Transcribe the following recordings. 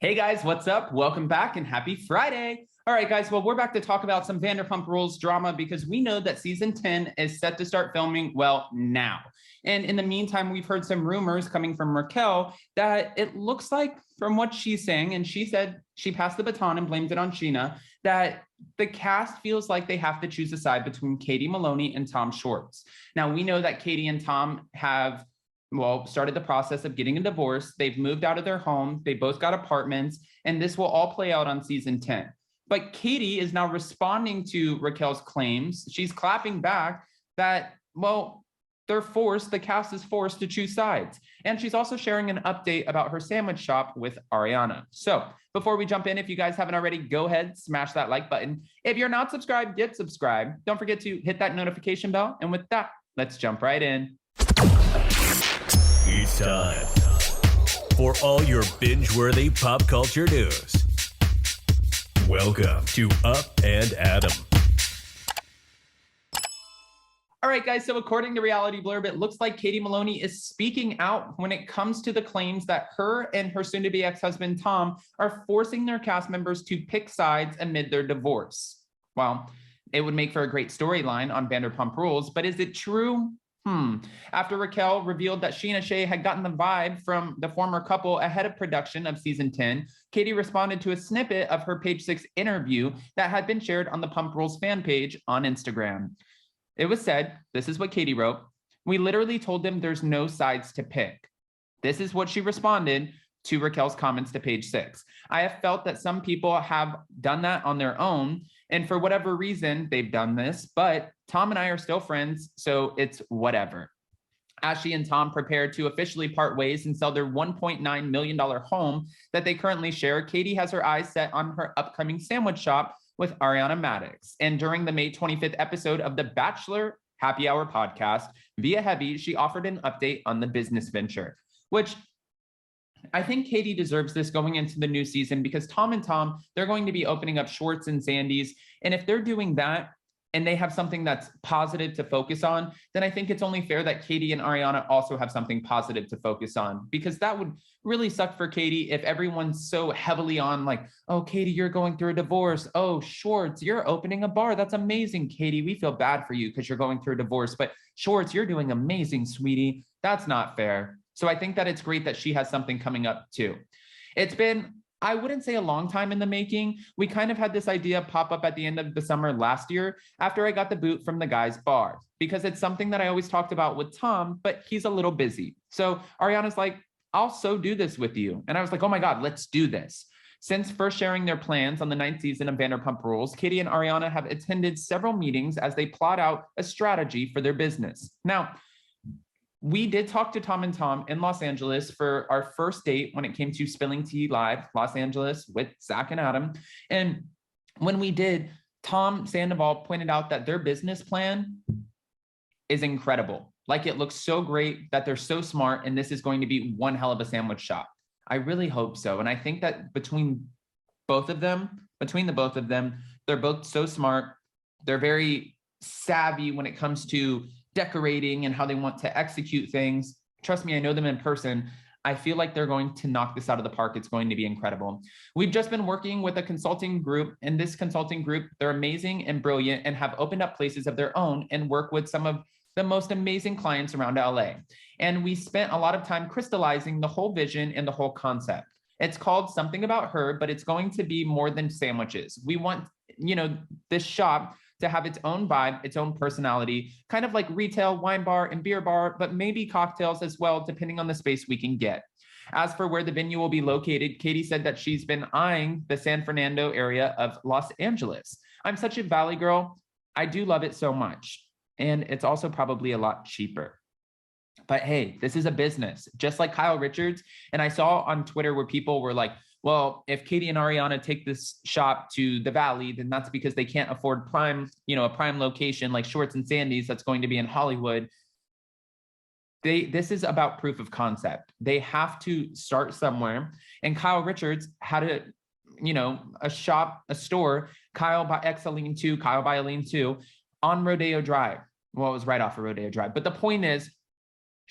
Hey guys, what's up? Welcome back and happy Friday. All right, guys, well, we're back to talk about some Vanderpump Rules drama because we know that season 10 is set to start filming, well, now. And in the meantime, we've heard some rumors coming from Raquel that it looks like, from what she's saying, and she said she passed the baton and blamed it on Sheena, that the cast feels like they have to choose a side between Katie Maloney and Tom Schwartz. Now, we know that Katie and Tom have started the process of getting a divorce. They've moved out of their home. They both got apartments, and this will all play out on season 10. But Katie is now responding to Raquel's claims. She's clapping back that, the cast is forced to choose sides. And she's also sharing an update about her sandwich shop with Ariana. So before we jump in, if you guys haven't already, go ahead, smash that like button. If you're not subscribed, get subscribed. Don't forget to hit that notification bell. And with that, let's jump right in. It's time for all your binge-worthy pop culture news. Welcome to Up and Adam. All right, guys, so according to Reality Blurb, it looks like Katie Maloney is speaking out when it comes to the claims that her and her soon-to-be ex-husband, Tom, are forcing their cast members to pick sides amid their divorce. Well, it would make for a great storyline on Vanderpump Rules, but is it true? After Raquel revealed that Scheana Shay had gotten the vibe from the former couple ahead of production of season 10, Katie responded to a snippet of her Page 6 interview that had been shared on the Pump Rules fan page on Instagram. It was said, this is what Katie wrote, "We literally told them there's no sides to pick." This is what she responded to Raquel's comments to Page 6. "I have felt that some people have done that on their own, and for whatever reason, they've done this, but Tom and I are still friends, so it's whatever." As she and Tom prepare to officially part ways and sell their $1.9 million home that they currently share, Katie has her eyes set on her upcoming sandwich shop with Ariana Madix. And during the May 25th episode of the Bachelor Happy Hour podcast, via Heavy, she offered an update on the business venture, which I think Katie deserves this going into the new season because Tom and Tom, they're going to be opening up Schwartz and Sandy's. And if they're doing that and they have something that's positive to focus on, then I think it's only fair that Katie and Ariana also have something positive to focus on, because that would really suck for Katie if everyone's so heavily on like, "Oh, Katie, you're going through a divorce. Oh, Schwartz, you're opening a bar. That's amazing, Katie. We feel bad for you because you're going through a divorce. But Schwartz, you're doing amazing, sweetie." That's not fair. So I think that it's great that she has something coming up too. It's been, I wouldn't say a long time in the making. We kind of had this idea pop up at the end of the summer last year after I got the boot from the guy's bar, because it's something that I always talked about with Tom, but he's a little busy. So Ariana's like, "I'll so do this with you." And I was like, "Oh my God, let's do this." Since first sharing their plans on the 9th season of Vanderpump Rules, Katie and Ariana have attended several meetings as they plot out a strategy for their business. Now, we did talk to Tom and Tom in Los Angeles for our first date when it came to Spilling Tea Live, Los Angeles with Zach and Adam. And when we did, Tom Sandoval pointed out that their business plan is incredible. Like, it looks so great, that they're so smart, and this is going to be one hell of a sandwich shop. I really hope so. And I think that between the both of them, they're both so smart. They're very savvy when it comes to decorating and how they want to execute things. Trust me, I know them in person. I feel like they're going to knock this out of the park. It's going to be incredible. We've just been working with a consulting group, and this consulting group, they're amazing and brilliant and have opened up places of their own and work with some of the most amazing clients around LA. And we spent a lot of time crystallizing the whole vision and the whole concept. It's called Something About Her, but it's going to be more than sandwiches. We want, this shop to have its own vibe, its own personality, kind of like retail, wine bar, and beer bar, but maybe cocktails as well, depending on the space we can get. As for where the venue will be located, Katie said that she's been eyeing the San Fernando area of Los Angeles. I'm such a Valley girl. I do love it so much. And it's also probably a lot cheaper. But hey, this is a business, just like Kyle Richards. And I saw on Twitter where people were like, "Well, if Katie and Ariana take this shop to the Valley, then that's because they can't afford a prime location like Schwartz and Sandy's that's going to be in Hollywood." This is about proof of concept. They have to start somewhere. And Kyle Richards had a store, Kyle by Exaline 2, Kyle by Aline 2 on Rodeo Drive. Well, it was right off of Rodeo Drive. But the point is,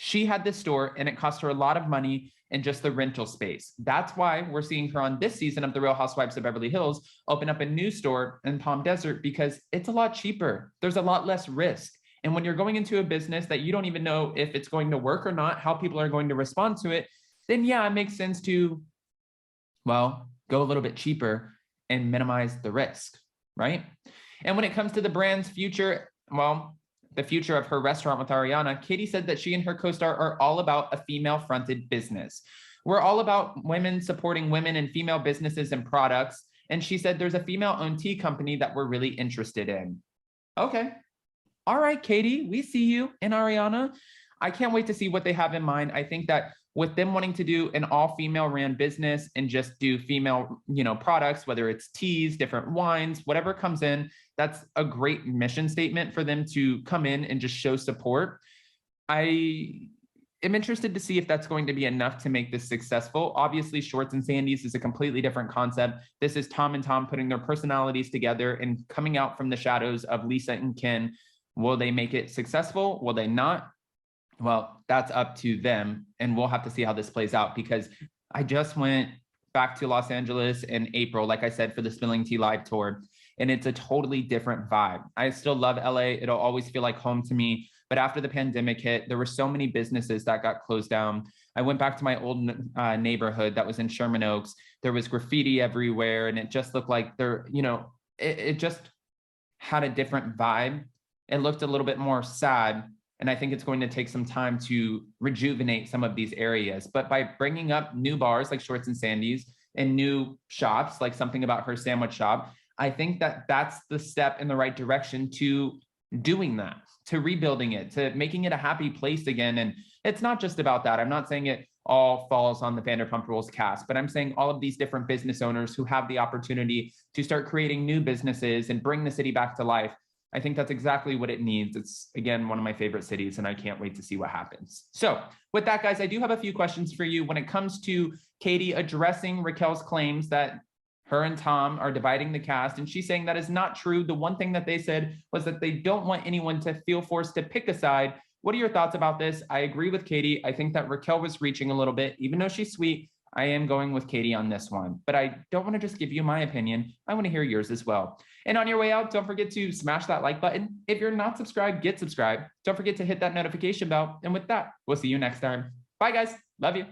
she had this store and it cost her a lot of money and just the rental space. That's why we're seeing her on this season of The Real Housewives of Beverly Hills open up a new store in Palm Desert because it's a lot cheaper. There's a lot less risk. And when you're going into a business that you don't even know if it's going to work or not, how people are going to respond to it, then yeah, it makes sense to, well, go a little bit cheaper and minimize the risk, right? And when it comes to the brand's future, well, the future of her restaurant with Ariana, Katie said that she and her co-star are all about a female-fronted business. We're all about women supporting women and female businesses and products. And she said there's a female-owned tea company that we're really interested in. Okay. All right, Katie, we see you. And Ariana, I can't wait to see what they have in mind. I think that with them wanting to do an all-female ran business and just do female, products, whether it's teas, different wines, whatever comes in, that's a great mission statement for them to come in and just show support. I am interested to see if that's going to be enough to make this successful. Obviously, Schwartz and Sandy's is a completely different concept. This is Tom and Tom putting their personalities together and coming out from the shadows of Lisa and Ken. Will they make it successful? Will they not? Well, that's up to them, and we'll have to see how this plays out, because I just went back to Los Angeles in April, like I said, for the Spilling Tea Live tour, and it's a totally different vibe. I still love LA. It'll always feel like home to me, but after the pandemic hit, there were so many businesses that got closed down. I went back to my old neighborhood that was in Sherman Oaks. There was graffiti everywhere, and it just looked like it just had a different vibe. It looked a little bit more sad. And I think it's going to take some time to rejuvenate some of these areas. But by bringing up new bars like Schwartz and Sandy's and new shops, like Something About Her sandwich shop, I think that that's the step in the right direction to doing that, to rebuilding it, to making it a happy place again. And it's not just about that. I'm not saying it all falls on the Vanderpump Rules cast, but I'm saying all of these different business owners who have the opportunity to start creating new businesses and bring the city back to life. I think that's exactly what it needs. It's, again, one of my favorite cities, and I can't wait to see what happens. So with that, guys, I do have a few questions for you when it comes to Katie addressing Raquel's claims that her and Tom are dividing the cast, and she's saying that is not true. The one thing that they said was that they don't want anyone to feel forced to pick a side. What are your thoughts about this? I agree with Katie. I think that Raquel was reaching a little bit. Even though she's sweet, I am going with Katie on this one, but I don't want to just give you my opinion. I want to hear yours as well. And on your way out, don't forget to smash that like button. If you're not subscribed, get subscribed. Don't forget to hit that notification bell. And with that, we'll see you next time. Bye, guys. Love you.